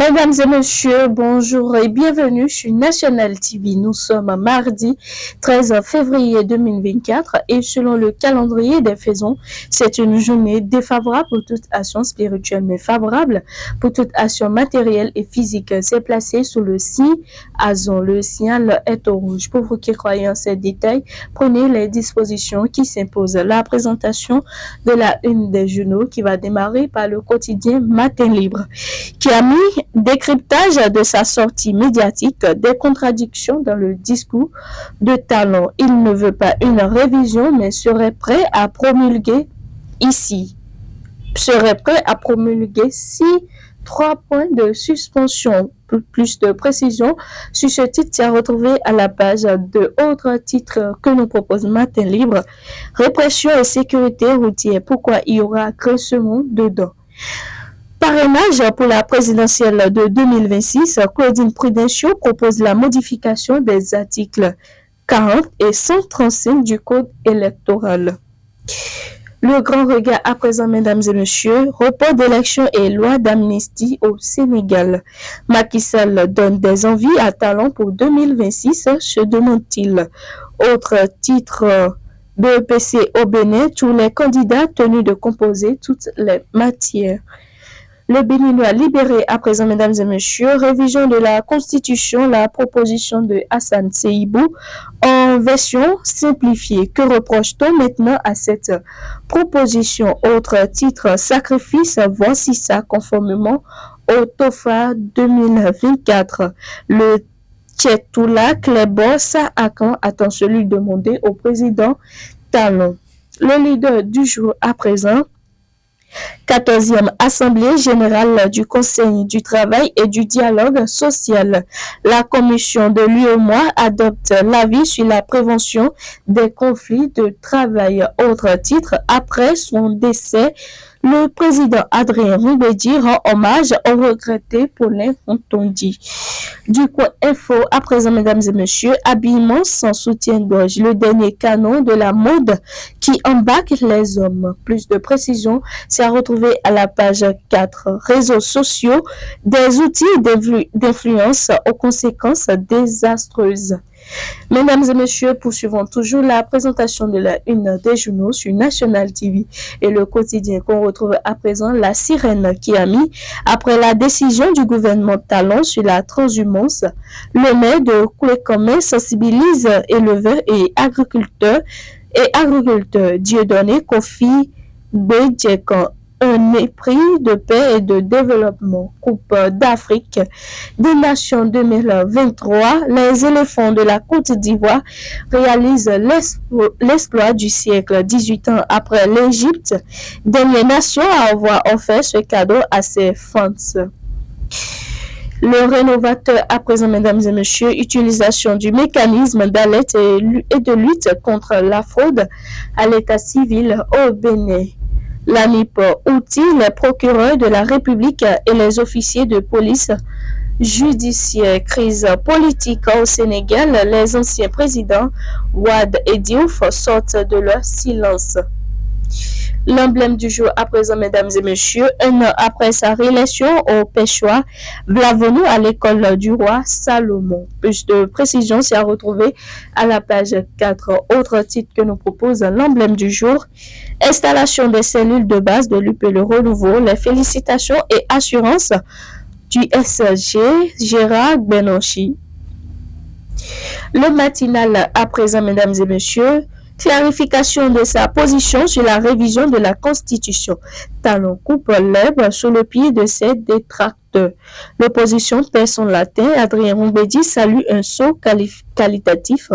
Mesdames et messieurs, bonjour et bienvenue sur National TV. Nous sommes mardi 13 février 2024 et selon le calendrier des faisons, c'est une journée défavorable pour toute action spirituelle mais favorable pour toute action matérielle et physique. C'est placé sous le signe Azon. Le signal est au rouge. Pour vous qui croyez en ces détails, prenez les dispositions qui s'imposent. La présentation de la une des journaux qui va démarrer par le quotidien Matin Libre, qui a mis décryptage de sa sortie médiatique, des contradictions dans le discours de Talon. Il ne veut pas une révision, mais serait prêt à promulguer si 3 points de suspension. Plus de précisions sur ce titre, c'est à retrouver à la page de autres titres que nous propose Matin Libre. Répression et sécurité routière. Pourquoi il y aura que ce mot dedans? Parrainage pour la présidentielle de 2026, Claudine Prudencio propose la modification des articles 40 et 135 du Code électoral. Le grand regard à présent, mesdames et messieurs, report d'élections et loi d'amnistie au Sénégal. Macky Sall donne des envies à Talon pour 2026, se demande-t-il. Autre titre de PC au Bénin, tous les candidats tenus de composer toutes les matières. Le Béninois libéré à présent, mesdames et messieurs, révision de la Constitution, la proposition de Hassan Seibou en version simplifiée. Que reproche-t-on maintenant à cette proposition? Autre titre, sacrifice, voici ça conformément au TOFA 2024. Le Tchétoula Klebos à quand attend celui demandé au président Talon. Le leader du jour à présent, 14e Assemblée générale du Conseil du travail et du dialogue social. La commission de l'UEMOA adopte l'avis sur la prévention des conflits de travail. Autre titre, après son décès, le président Adrien Roubedi rend hommage aux regrettés Paulin Hontondi. Du coin info, à présent, mesdames et messieurs, habillement sans soutien-gorge, le dernier canon de la mode qui embarque les hommes. Plus de précision, c'est à retrouver à la page 4. Réseaux sociaux, des outils d'influence aux conséquences désastreuses. Mesdames et messieurs, poursuivons toujours la présentation de la une des journaux sur National TV et le quotidien qu'on retrouve à présent, la sirène qui a mis, après la décision du gouvernement Talon sur la transhumance, le maire de Kouékomé sensibilise éleveurs et agriculteurs Dieudonné Kofi Bédjekan. Un mépris de paix et de développement. Coupe d'Afrique des Nations 2023, les éléphants de la Côte d'Ivoire réalisent l'exploit du siècle. 18 ans après l'Égypte, dernière nation à avoir offert ce cadeau à ses fans. Le rénovateur à présent, mesdames et messieurs, utilisation du mécanisme d'alerte et de lutte contre la fraude à l'état civil au Bénin. L'ANIP outille les procureurs de la République et les officiers de police judiciaire. Crise politique au Sénégal, les anciens présidents Wade et Diouf sortent de leur silence. L'emblème du jour à présent, mesdames et messieurs, un an après sa réélection au Pêchoir, Vlavonu à l'école du roi Salomon. Plus de précisions, c'est à retrouver à la page 4. Autre titre que nous propose l'emblème du jour, installation des cellules de base de l'UP Le Renouveau, les félicitations et assurances du SG Gérard Benonchi. Le matinal à présent, mesdames et messieurs, clarification de sa position sur la révision de la Constitution. Talon coupe l'herbe sous le pied de ses détracteurs. L'opposition perd son latin. Adrien Roubedi salue un saut qualitatif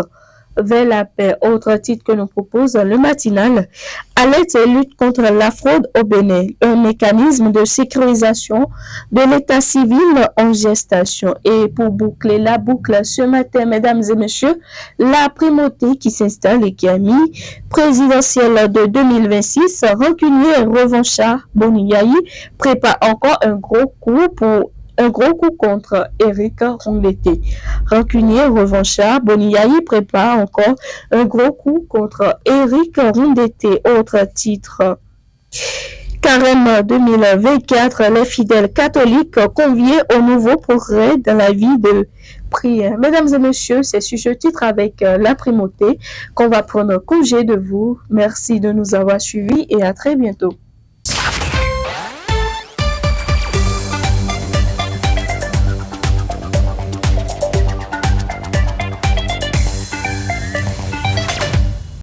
vers la paix. Autre titre que nous propose le matinal, alerte et lutte contre la fraude au Bénin, un mécanisme de sécurisation de l'état civil en gestation. Et pour boucler la boucle ce matin, mesdames et messieurs, la primauté qui s'installe et qui a mis présidentielle de 2026, rancunier et revanchard Boniaï prépare encore un gros coup contre Éric Rondeté. Rancunier, revanchard, Boniaï prépare encore un gros coup contre Éric Rondeté. Autre titre. Carême 2024, les fidèles catholiques conviés au nouveau progrès dans la vie de prière. Mesdames et messieurs, c'est sur ce titre avec la primauté qu'on va prendre congé de vous. Merci de nous avoir suivis et à très bientôt.